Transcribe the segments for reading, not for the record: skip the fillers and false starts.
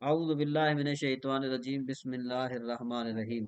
اعوذ باللہ من الشیطان الرجیم بسم اللہ الرحمن الرحیم۔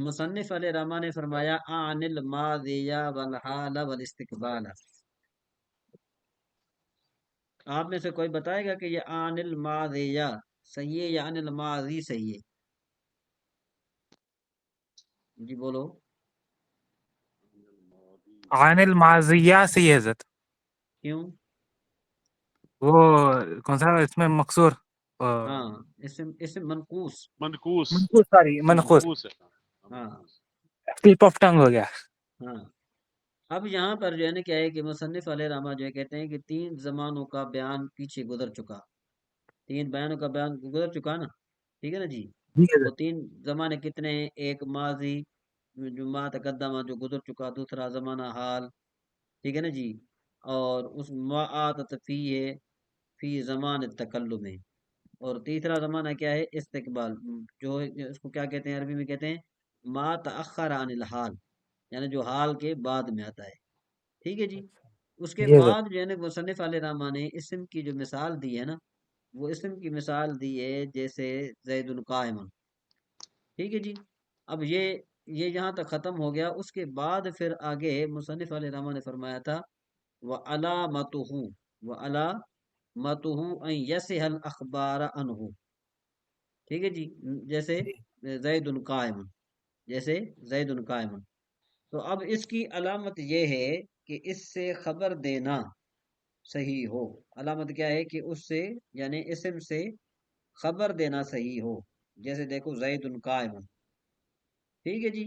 مصنف علیہ رحمٰن نے فرمایا عن الماضیہ والحال والاستقبال۔ آپ میں سے کوئی بتائے گا کہ یہ عن الماضیہ صحیح ہے یا عن الماضی صحیح ہے؟ جی بولو۔ عن الماضیہ سے یہ حضرت کیوں؟ وہ کون سا اس میں مقصور ہاں اسم منقوص۔ منقوص منقوص، سوری منقوص، منقوص ہے ہاں سلپ آف ٹنگ ہو گیا۔ ہاں اب یہاں پر جو ہے نا کیا ہے کہ مصنف علیہ رحمٰ جو ہے کہتے ہیں کہ تین زمانوں کا بیان پیچھے گزر چکا، تین بیانوں کا بیان گزر چکا نا، ٹھیک ہے نا جی۔ جی وہ حضرت، تین زمانے کتنے ہیں؟ ایک ماضی جو ما تقدمہ جو گزر چکا، دوسرا زمانہ حال، ٹھیک ہے نا جی، اور اس ما آتت فی ہے فی زمان تکلم ہے، اور تیسرا زمانہ کیا ہے؟ استقبال، جو اس کو کیا کہتے ہیں عربی میں؟ کہتے ہیں ما تأخر عن الحال، یعنی جو حال کے بعد میں آتا ہے، ٹھیک ہے جی۔ اس کے جی حضرت، بعد جو ہے نا مصنف علیہ رحمٰ نے اسم کی جو مثال دی ہے نا، وہ اسم کی مثال دی ہے جیسے زید قائم، ٹھیک ہے جی۔ اب یہ یہاں تک ختم ہو گیا۔ اس کے بعد پھر آگے مصنف علیہ رحمٰ نے فرمایا تھا وَعَلَامَتُهُ وَعَلَامَتُهُ أَن يَصِحَ الْأَخْبَارَ عَنْهُ، ٹھیک ہے جی، جیسے جی زید قائم، جیسے زید قائم۔ تو اب اس کی علامت یہ ہے کہ اس سے خبر دینا صحیح ہو۔ علامت کیا ہے؟ کہ اس سے یعنی اسم سے خبر دینا صحیح ہو، جیسے دیکھو زید قائم، ٹھیک ہے جی۔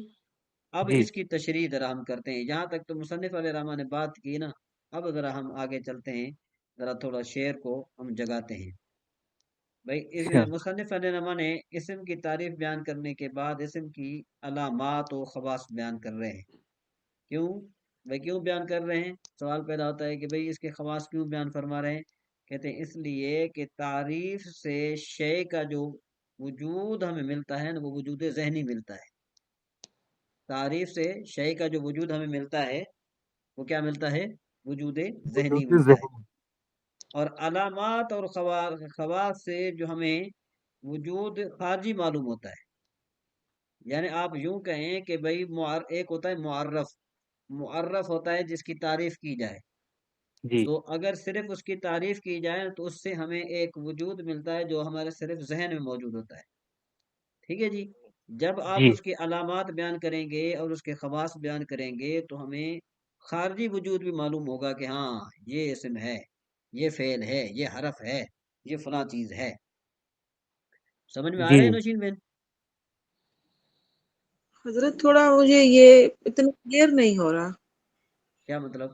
اب جی اس کی تشریح ذرا ہم کرتے ہیں، یہاں تک تو مصنف علیہ رحمٰ نے بات کی نا، اب ذرا ہم آگے چلتے ہیں، ذرا تھوڑا شعر کو ہم جگاتے ہیں۔ بھائی مصنف علیہ رحمٰ نے اسم کی تعریف بیان کرنے کے بعد اسم کی علامات و خواص بیان کر رہے ہیں۔ کیوں بھائی کیوں بیان کر رہے ہیں؟ سوال پیدا ہوتا ہے کہ بھائی اس کے خواص کیوں بیان فرما رہے ہیں؟ کہتے ہیں اس لیے کہ تعریف سے شے کا جو وجود ہمیں ملتا ہے نا، وہ وجود ذہنی ملتا ہے۔ تعریف سے شے کا جو وجود ہمیں ملتا ہے وہ کیا ملتا ہے؟ وجود ذہنی ملتا ہے۔ اور علامات اور خواص سے جو ہمیں وجود خارجی معلوم ہوتا ہے، یعنی آپ یوں کہیں کہ بھائی ایک ہوتا ہے معرف ہوتا ہے جس کی تعریف کی جائے، جی تو اگر صرف اس کی تعریف کی جائے تو اس سے ہمیں ایک وجود ملتا ہے جو ہمارے صرف ذہن میں موجود ہوتا ہے، ٹھیک ہے جی۔ جب آپ جی اس کی علامات بیان کریں گے اور اس کے خواص بیان کریں گے تو ہمیں خارجی وجود بھی معلوم ہوگا کہ ہاں یہ اسم ہے، یہ فعل ہے، یہ حرف ہے، یہ فلاں چیز ہے۔ سمجھ میں آ جی رہے ہیں نوشین بہن؟ حضرت تھوڑا مجھے یہ اتنا کلیئر نہیں ہو رہا، کیا مطلب؟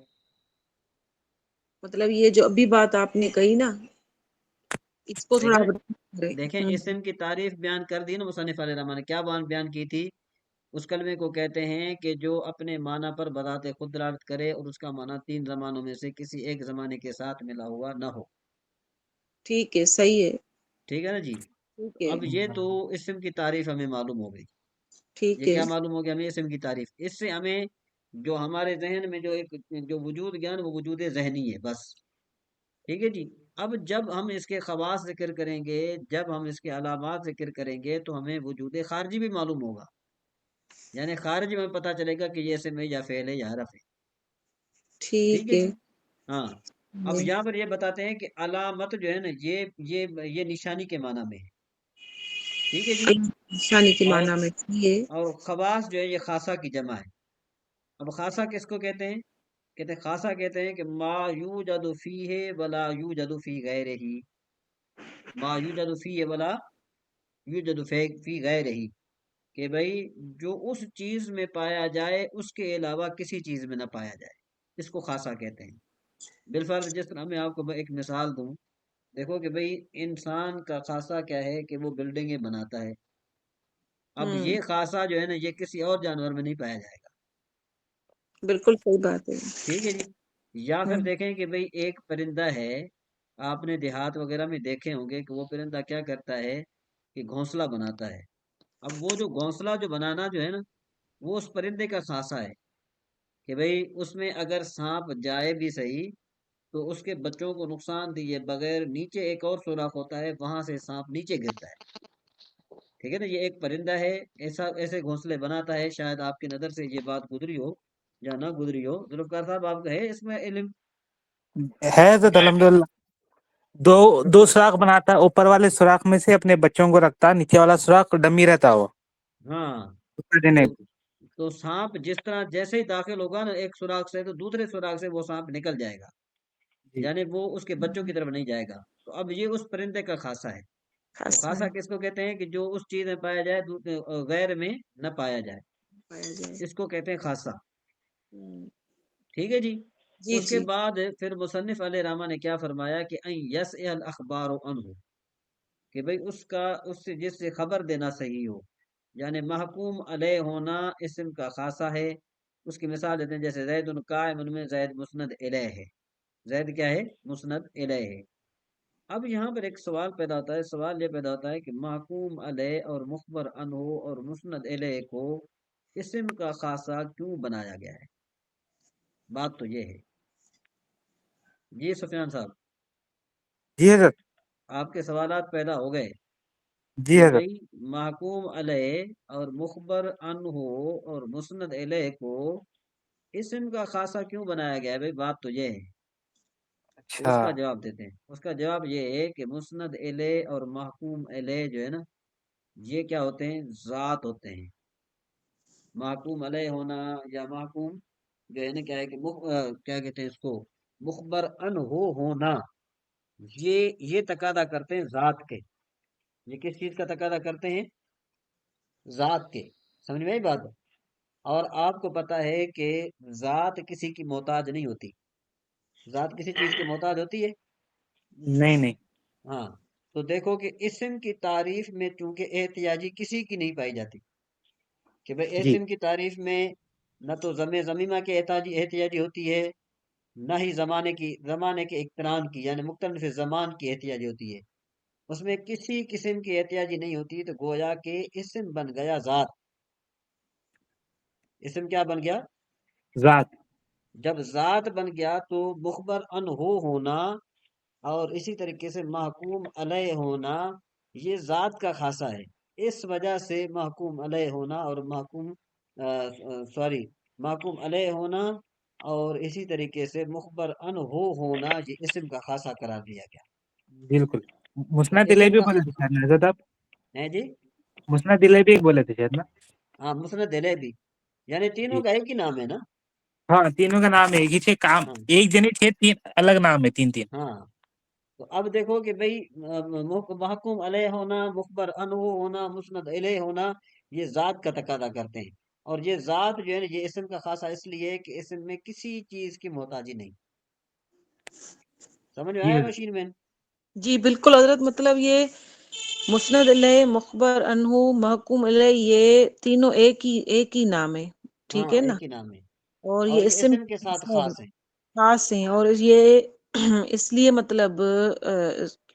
مطلب یہ جو ابھی بات آپ نے کہی نا، اس کو تھوڑا دیکھیں اسم کی تعریف بیان کر دی نا مصنف علیہ رحمٰ نے، کیا بیان کی تھی؟ اس کلمے کو کہتے ہیں کہ جو اپنے معنی پر بذات خود دلالت کرے اور اس کا معنی تین زمانوں میں سے کسی ایک زمانے کے ساتھ ملا ہوا نہ ہو، ٹھیک ہے، صحیح ہے، ٹھیک ہے نا جی۔ ٹھیک تو ہے، اب یہ تو اسم کی تعریف ہمیں معلوم ہو گئی۔ ٹھیک یہ ہے، کیا معلوم ہو گیا ہمیں؟ اسم کی تعریف۔ اس سے ہمیں جو ہمارے ذہن میں جو وجود گیان وہ وجود ذہنی ہے بس، ٹھیک ہے جی۔ اب جب ہم اس کے خواص ذکر کریں گے، جب ہم اس کے علامات ذکر کریں گے تو ہمیں وجود خارجی بھی معلوم ہوگا، یعنی خارجی میں پتہ چلے گا کہ یہ اسم ہے یا فعل ہے یا حرف ہے، ٹھیک ٹھیک ہے ہے، جی۔ ہاں اب یہاں پر یہ بتاتے ہیں کہ علامت جو ہے نا یہ نشانی کے معنی میں ہے، ٹھیک ہے جی۔ نشانی کے اور معنی میں ہے، اور خواص جو ہے یہ خاصہ کی جمع ہے۔ اب خاصہ کس کو کہتے ہیں؟ کہتے ہیں خاصہ کہتے ہیں کہ ما یوجد فیہ ولا یوجد فی غیرہ، ما یوجد فیہ ولا یوجد فی غیرہ، کہ بھئی جو اس چیز میں پایا جائے اس کے علاوہ کسی چیز میں نہ پایا جائے، اس کو خاصہ کہتے ہیں۔ بالفرض جس طرح میں آپ کو ایک مثال دوں، دیکھو کہ بھئی انسان کا خاصہ کیا ہے کہ وہ بلڈنگیں بناتا ہے، اب ہوں، یہ خاصہ جو ہے نا یہ کسی اور جانور میں نہیں پایا جائے گا، بالکل صحیح بات ہے، ٹھیک ہے جی۔ یا پھر ہوں، دیکھیں کہ بھئی ایک پرندہ ہے، آپ نے دیہات وغیرہ میں دیکھے ہوں گے کہ وہ پرندہ کیا کرتا ہے کہ گھونسلہ بناتا ہے۔ اب وہ جو گھونسلہ جو بنانا جو ہے نا وہ اس پرندے کا خاصہ ہے کہ بھئی اس میں اگر سانپ جائے بھی صحیح تو اس کے بچوں کو نقصان دیے بغیر نیچے ایک اور سوراخ ہوتا ہے، وہاں سے سانپ نیچے گرتا ہے، ٹھیک ہے نا۔ یہ ایک پرندہ ہے، ایسے گھونسلے بناتا ہے۔ شاید آپ کی نظر سے یہ بات گزری ہو یا نہ گزری ہو، ذوالفقار صاحب آپ کا ہے اس میں علم؟ ہے حضرت الحمدللہ، دو سوراخ بناتا ہے، اوپر والے سوراخ میں سے اپنے بچوں کو رکھتا، نیچے والا سوراخ ڈمی رہتا وہ ہاں، دینے تو تو سانپ جس طرح جیسے ہی داخل ہوگا نا ایک سوراخ سے، تو دوسرے سوراخ سے وہ سانپ نکل جائے گا، جی یعنی وہ اس کے بچوں کی طرف نہیں جائے گا۔ تو اب یہ اس پرندے کا خاصہ ہے۔ تو خاصا خاصہ کس کو کہتے ہیں؟ کہ جو اس چیز میں پایا جائے غیر میں نہ پایا جائے، پایا جائے۔ اس کو کہتے ہیں خاصہ، ہم، ٹھیک ہے جی۔ جی اس کے جی بعد پھر مصنف علیہ رحمہ نے کیا فرمایا کہ ان یسع الاخبار عنہ، کہ بھئی اس سے جس سے خبر دینا صحیح ہو، یعنی محکوم علیہ ہونا اسم کا خاصہ ہے۔ اس کی مثال دیتے ہیں، جیسے زید قائم میں زید مسند الیہ ہے، زید کیا ہے؟ مسند الیہ ہے۔ اب یہاں پر ایک سوال پیدا ہوتا ہے، سوال یہ پیدا ہوتا ہے کہ محکوم علیہ اور مخبر عنہ اور مسند الیہ کو اسم کا خاصہ کیوں بنایا گیا ہے؟ بات تو یہ ہے جی سفیان صاحب، جی حضرت، آپ کے سوالات پیدا ہو گئے جی کہ حضرت، بھئی محکوم علیہ اور مخبر عنہ اور مسند الیہ کو اسم کا خاصہ کیوں بنایا گیا ہے؟ بھئی بات تو یہ ہے۔ تو اچھا اس کا جواب دیتے ہیں، اس کا جواب یہ ہے کہ مسند الیہ اور محکوم الیہ جو ہے نا، یہ کیا ہوتے ہیں؟ ذات ہوتے ہیں۔ محکوم علیہ ہونا یا محکوم جو ہے نا کیا ہے کہ کیا کہتے ہیں اس کو، مخبر عنہ ہونا، یہ تقاضا کرتے ہیں ذات کے۔ یہ کس چیز کا تقاضا کرتے ہیں؟ ذات کے۔ سمجھ میں آئی بات؟ اور آپ کو پتا ہے کہ ذات کسی کی محتاج نہیں ہوتی، ذات کسی چیز کی محتاج ہوتی ہے؟ نہیں نہیں، ہاں، تو دیکھو کہ اسم کی تعریف میں چونکہ احتیاجی کسی کی نہیں پائی جاتی، کہ بھئی جی اسم کی تعریف میں نہ تو ضمیمہ کی احتیاجی ہوتی ہے، نہ ہی زمانے کے اقتران کی، یعنی مختلف زمان کی احتیاجی ہوتی ہے، اس میں کسی قسم کی احتیاجی نہیں ہوتی۔ تو گویا کہ اسم بن گیا ذات۔ اسم کیا بن گیا؟ ذات، جب ذات بن گیا تو مخبر عنہ ہونا اور اسی طریقے سے محکوم علیہ ہونا یہ ذات کا خاصہ ہے۔ اس وجہ سے محکوم علیہ ہونا اور محکوم علیہ ہونا اور اسی طریقے سے مخبر عنہ ہونا یہ اسم کا خاصہ قرار دیا گیا۔ بالکل۔ تو مسند الیہ اسم بھی کا بولے تھے شاید نا حضرت آپ، ہے جی، مسند الیہ بھی بولے تھے شاید نا؟ ہاں مسند الیہ بھی، یعنی تینوں جی کا ایک ہی نام ہے نا۔ ہاں، تینوں کا نام ایک ہی تھے، کام ہاں ایک جنے تھے، تین الگ نام ہے، تین تین۔ ہاں، تو اب دیکھو کہ بھئی محکوم علیہ ہونا، مخبر عنہ ہونا، مسند الیہ ہونا یہ ذات کا تقاضا کرتے ہیں، اور یہ ذات جو ہے نا یہ اسم کا خاصہ اس لیے ہے کہ اسم میں کسی چیز کی محتاجی نہیں۔ سمجھ میں جی آیا حضرت، نوشین میں؟ جی بالکل حضرت، مطلب یہ مسند علیہ، مخبر عنہ، محکوم علیہ، یہ تینوں ایک ہی نام ہے، ہاں ٹھیک ہے نا؟ ایک ہی نام ہے، اور اور یہ یہ اسم اسم کے ساتھ خاص ہیں۔ خاص ہیں، اور یہ اس لیے مطلب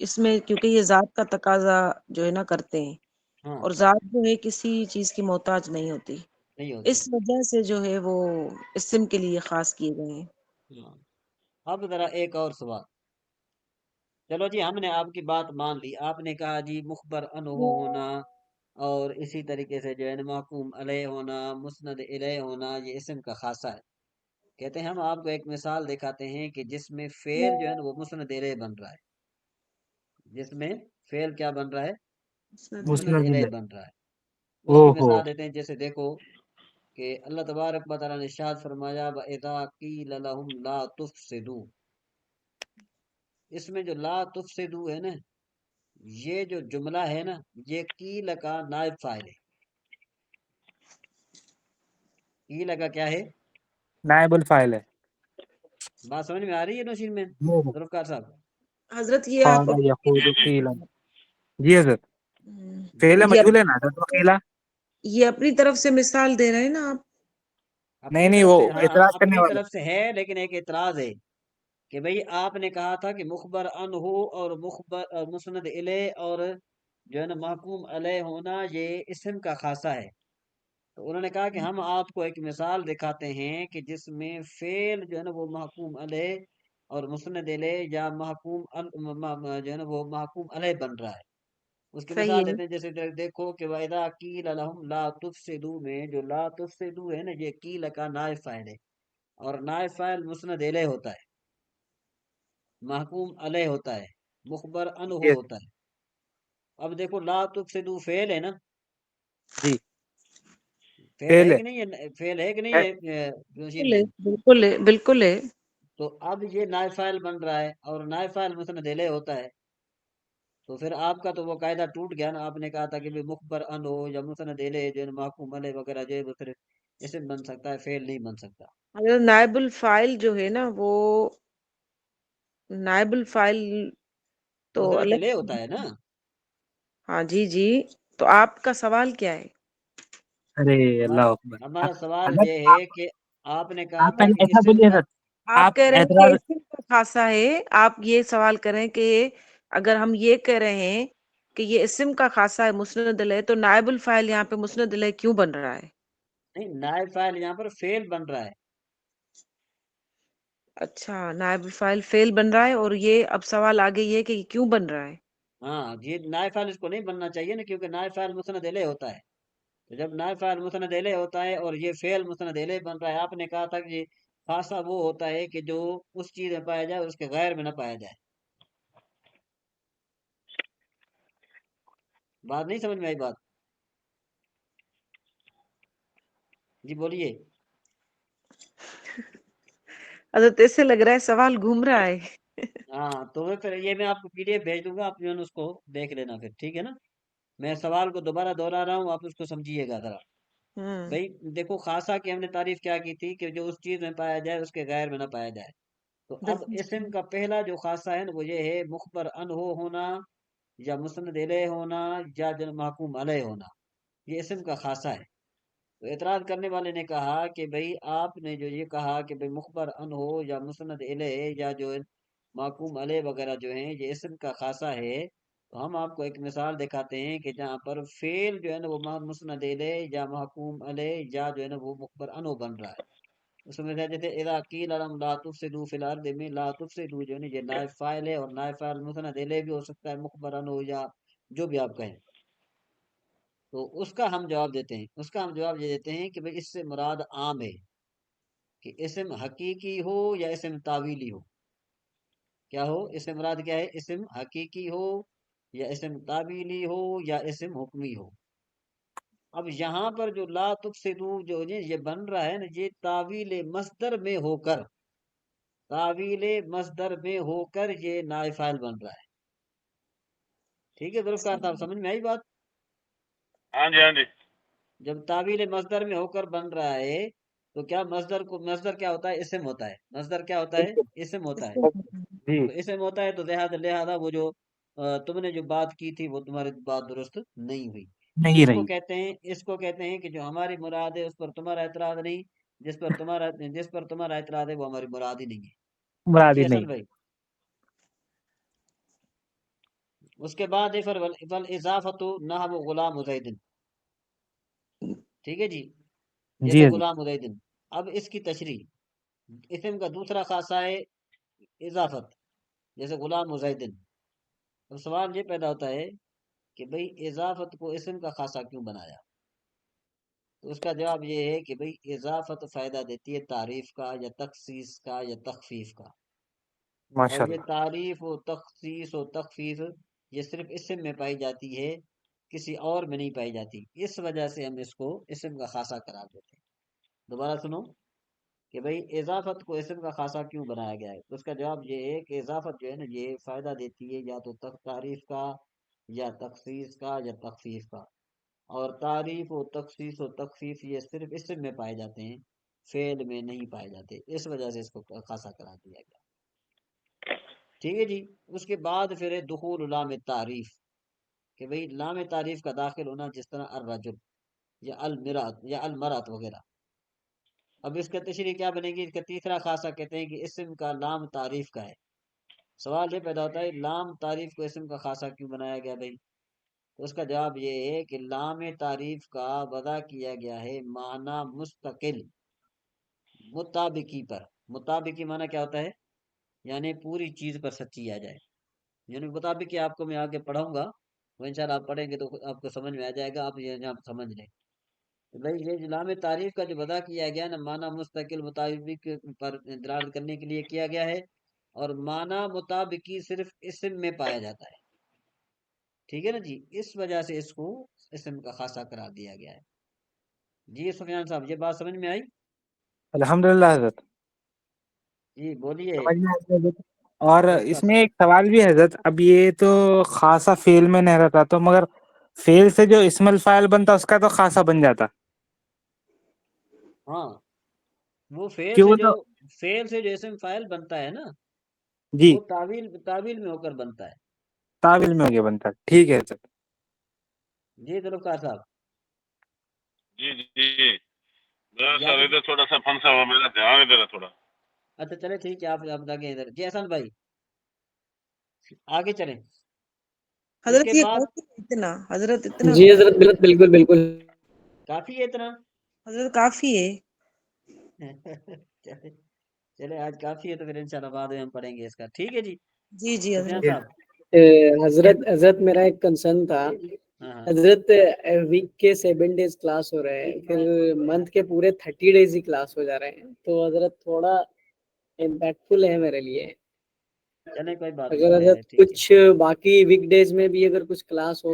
اس میں کیونکہ یہ ذات کا تقاضا جو ہے نا کرتے ہیں، ہاں اور ذات جو ہے کسی چیز کی محتاج نہیں ہوتی، نہیں ہوتی۔ اس وجہ سے جو ہے وہ اسم کے لیے خاص کیے گئے ہیں۔ ہاں، اب ذرا ایک اور سوال، چلو جی ہم نے آپ کی بات مان لی، آپ نے کہا جی مخبر عنہ ہونا اور اسی طریقے سے جو ہے نا محکوم علیہ ہونا، مسند الیہ ہونا یہ اسم کا خاصہ ہے۔ کہتے ہیں ہم آپ کو ایک مثال دکھاتے ہیں کہ جس میں فعل جو ہے نا وہ مسند الیہ بن رہا ہے، جس میں فعل کیا بن رہا ہے؟ مسند مسند الیہ الیہ، بن رہا ہے۔ او اس کی ہو، مثال دیتے ہیں، جیسے دیکھو کہ اللہ تبارک و تعالیٰ نے ارشاد فرمایا وَإِذَا قِيلَ لَهُمْ لَا تُفْسِدُوا، اس میں جو لا تفسدوا ہے نا، یہ جو جملہ ہے نا یہ قیل کا نائب فاعل ہے۔ قیل کا کیا ہے؟ نائب الفاعل ہے۔ بات سمجھ میں آ رہی ہے نوشین میں جی حضرت، ذوالفقار صاحب؟ حضرت یہ آپ قال یقول قیلا، جی حضرت، فعل یہ مجہول ہے نا حضرت، وقیلا؟ یہ اپنی طرف سے مثال دے رہے ہیں نا آپ؟ نہیں اپنی نہیں، طرف وہ سے، ہاں ہاں اعتراض کرنے اپنی والے، طرف سے ہے، لیکن ایک اعتراض ہے کہ بھئی آپ نے کہا تھا کہ مخبر عنہ اور مسند الیہ اور جو ہے نا محکوم علیہ ہونا یہ اسم کا خاصہ ہے۔ تو انہوں نے کہا کہ ہم آپ کو ایک مثال دکھاتے ہیں کہ جس میں فعل جو ہے نا وہ محکوم علیہ اور مسند علیہ یا محکوم جو ہے نا وہ محکوم علیہ بن رہا ہے. اس کی صحیح مثال ہے. دیتے ہیں، جیسے دیکھو کہ وَإِذَا قِيلَ لَهُمْ لَا تُفْسِدُوا میں جو لا تفسدوا ہے نا، یہ قیل کا نائب فاعل ہے، اور نائب فاعل مسند علیہ ہوتا ہے، محکوم علیہ ہوتا ہے، مخبر عنہ جی ہوتا ہے. اب دیکھو لا تفسدوا فعل ہے نا، جی فعل فیل ہے ہے. کہ نہیں ہے، فعل ہے کہ نہیں ہے. ہے بشیر بالکل ہے. بھائی؟ بالکل ہے. بالکل ہے. تو اب یہ نائب فاعل بن رہا ہے اور نائب فاعل مسند علیہ ہوتا ہے، تو پھر آپ کا تو وہ قاعدہ ٹوٹ گیا نا. آپ نے کہا تھا کہ بھی مخبر ان ہو یا مسند علیہ جو ہے نا محکوم علیہ وغیرہ جو ہے وہ صرف اسم بن سکتا ہے، فعل نہیں بن سکتا. اگر نائب الفاعل جو ہے نا وہ نائب الفاعل تو مسند الگ. علیہ ہوتا ہے نا. ہاں جی جی. تو آپ کا سوال کیا ہے؟ ارے ہمارا اللہ اکبر. ہمارا سوال حضرت یہ ہے کہ آپ نے کہا آپ تھا کہ ایسا اسم بولیے کا. حضرت. آپ آپ کہہ رہے ہیں کہ اعتراض. اسم کا خاصہ ہے. آپ یہ سوال کریں کہ اگر ہم یہ کہہ رہے ہیں کہ یہ اسم کا خاصہ ہے مسند علیہ، تو نائب الفاعل یہاں پہ مسند علیہ کیوں بن رہا ہے؟ نہیں، نائب فاعل یہاں پر فعل بن رہا ہے. اچھا، نائب الفاعل فعل بن رہا ہے. اور یہ اب سوال آگے یہ ہے کہ یہ کیوں بن رہا ہے؟ ہاں، یہ نائب فاعل اس کو نہیں بننا چاہیے نا، کیونکہ نائب فاعل مسند علیہ ہوتا ہے. تو جب نائب فاعل مسند علیہ ہوتا ہے اور یہ فعل مسند علیہ بن رہا ہے، آپ نے کہا تھا کہ یہ خاصہ وہ ہوتا ہے کہ جو اس چیز میں پایا جائے اور اس کے غیر میں نہ پایا جائے. بات نہیں سمجھ میں آئی بات؟ جی بولیے. حضرت ایسے لگ رہا ہے سوال گھوم رہا ہے. ہاں، تو پھر یہ میں آپ کو پی ڈی ایف بھیج دوں گا، آپ جو ہے نا اس کو دیکھ لینا پھر، ٹھیک ہے نا. میں سوال کو دوبارہ دوہرا رہا ہوں، آپ اس کو سمجھیے گا ذرا. ہوں. بھائی دیکھو، خاصہ کی ہم نے تعریف کیا کی تھی کہ جو اس چیز میں پایا جائے اس کے غیر میں نہ پایا جائے. تو اب بالکل. اسم کا پہلا جو خاصہ ہے نا وہ یہ ہے مخبر عنہ ہونا یا مسند علیہ ہونا یا جو محکوم علیہ ہونا. یہ اسم کا خاصہ ہے. تو اعتراض کرنے والے نے کہا کہ بھئی آپ نے جو یہ کہا کہ بھئی مخبر عنہ ہو یا مسند علیہ یا جو محکوم علیہ وغیرہ جو ہیں یہ اسم کا خاصہ ہے، تو ہم آپ کو ایک مثال دکھاتے ہیں کہ جہاں پر فعل جو ہے نا وہ مسند علیہ یا محکوم علیہ یا جو ہے نا وہ مخبر عنہ بن رہا ہے. اس میں جیسے اذا قیل لهم لا تفسدوا فی الارض میں لا تفسدوا جو ہے نا یہ نائب فاعل ہے، اور نائب فاعل مسند علیہ بھی ہو سکتا ہے، مخبر عنہ یا جو بھی آپ کہیں. تو اس کا ہم جواب دیتے ہیں، اس کا ہم جواب یہ دیتے ہیں کہ بھئی اس سے مراد عام ہے کہ اسم حقیقی ہو یا اسم تعویلی ہو. کیا ہو؟ اس سے مراد کیا ہے؟ اسم حقیقی ہو یا اسم تعویلی ہو یا اسم حکمی ہو. اب یہاں پر جو لا تفسدوا جو یہ بن رہا ہے نا، یہ تعویل مصدر میں ہو کر، تعویل مصدر میں ہو کر یہ نائب فاعل بن رہا ہے. ٹھیک ہے ذوالفقار صاحب، سمجھ میں آئی بات؟ ہاں جی ہاں جی. جب تعویل مصدر میں ہو کر بن رہا ہے تو کیا مصدر کیا ہوتا ہے؟ اسم ہوتا ہے. مصدر کیا ہوتا ہے؟ اسم ہوتا ہے. جی تو اسم ہوتا ہے تو لہذا وہ جو تم نے جو بات کی تھی وہ تمہاری بات درست نہیں ہوئی. نہیں رہی. اس کو کہتے ہیں کہ جو ہماری مراد ہے اس پر تمہارا اعتراض نہیں، جس پر تمہارا اعتراض ہے وہ ہماری مراد ہی نہیں ہے. مراد جی ہی حسن نہیں. بھائی. اس کے بعد اضافت نحو غلام زید. ٹھیک ہے جی، جی جیسے جی غلام زید. اب اس کی تشریح، اسم کا دوسرا خاصہ ہے اضافت، جیسے غلام زید. اب سوال یہ پیدا ہوتا ہے کہ بھئی اضافت کو اسم کا خاصہ کیوں بنایا؟ تو اس کا جواب یہ ہے کہ بھئی اضافت فائدہ دیتی ہے تعریف کا یا تخصیص کا یا تخفیف کا. اور ماشاء یہ اللہ. تعریف و تخصیص و تخفیف یہ صرف اسم میں پائی جاتی ہے، کسی اور میں نہیں پائی جاتی. اس وجہ سے ہم اس کو اسم کا خاصہ قرار دیتے ہیں. دوبارہ سنو کہ بھئی اضافت کو اسم کا خاصہ کیوں بنایا گیا ہے. تو اس کا جواب یہ ہے کہ اضافت جو ہے نا یہ فائدہ دیتی ہے یا تو تعریف کا یا تخصیص کا یا تخفیف کا. اور تعریف و تخصیص و تخفیف یہ صرف اسم میں پائے جاتے ہیں، فعل میں نہیں پائے جاتے. اس وجہ سے اس کو خاصہ قرار دیا گیا. ٹھیک ہے جی. اس کے بعد پھر ہے دخول لام تعریف، کہ بھئی لام تعریف کا داخل ہونا، جس طرح الرجل یا المرات یا المرات وغیرہ. اب اس کا تشریح کیا بنے گی؟ اس کا تیسرا خاصہ کہتے ہیں کہ اسم کا لام تعریف کا ہے. سوال یہ پیدا ہوتا ہے لام تعریف کو اسم کا خاصہ کیوں بنایا گیا بھائی؟ تو اس کا جواب یہ ہے کہ لام تعریف کا وضع کیا گیا ہے معنی مستقل مطابقی پر. مطابقی معنی کیا ہوتا ہے؟ یعنی پوری چیز پر سچی آ جائے، یعنی مطابق آپ کو میں آگے پڑھاؤں گا، وہ انشاءاللہ آپ پڑھیں گے تو آپ کو سمجھ میں آ جائے گا، آپ یہ یہاں سمجھ لیں۔ بھائی یہ لام تعریف کا جو وضع کیا گیا نا، معنی مستقل مطابق پر دلالت کرنے کے لیے کیا گیا ہے، اور معنی مطابقی صرف اسم میں پایا جاتا ہے، ٹھیک ہے نا جی، اس وجہ سے اس کو اسم کا خاصہ قرار دیا گیا ہے۔ جی سفیان صاحب یہ بات سمجھ میں آئی؟ الحمدللہ حضرت، جی بولیے سمجھ میں آ گیا حضرت۔ اور ڈاکٹر اس میں صاحب۔ ایک سوال بھی ہے حضرت، اب یہ تو خاصا فعل میں نہیں رہتا، تو مگر فعل سے جو اسم الفاعل بنتا اس کا تو خاصا بن جاتا، ہاں وہ فعل کیوں سے جو تو؟ اسم فاعل بنتا ہے نا، جی، وہ تعویل میں ہو کر بنتا ہے۔ تعویل میں ہو گیا بنتا، ٹھیک ہے حضرت۔ جی ذوالفقار صاحب۔ جی جی میرا یا سر تو ادھر تھوڑا سا پھنسا ہوا، میرا دھیان ادھر ہے تھوڑا۔ اچھا چلے ٹھیک ہے، آپ آگے ادھر جی احسان بھائی آگے چلیں۔ اس کے حضرت یہ بعد کافی ہے اتنا، حضرت اتنا جی حضرت بالکل بالکل۔ کافی ہے اتنا؟ حضرت کافی ہے۔ چلے چلے آج کافی ہے، تو پھر انشاءاللہ بعد میں ہم پڑھیں گے اس کا، ٹھیک ہے جی جی جی سفیان حضرت۔ صاحب۔ حضرت میرا ایک کنسرن تھا ہاں ہاں حضرت، ویک کے 7 ڈیز کلاس ہو رہے ہیں، پھر منتھ کے پورے 30 ڈیز ہی کلاس ہو جا رہے ہیں، تو حضرت تھوڑا امپیکٹ فل ہے میرے لیے۔ چلیں کوئی بات اگر نہیں حضرت ہے، ٹھیک ہے۔ کچھ باقی ویک ڈیز میں بھی اگر کچھ کلاس ہو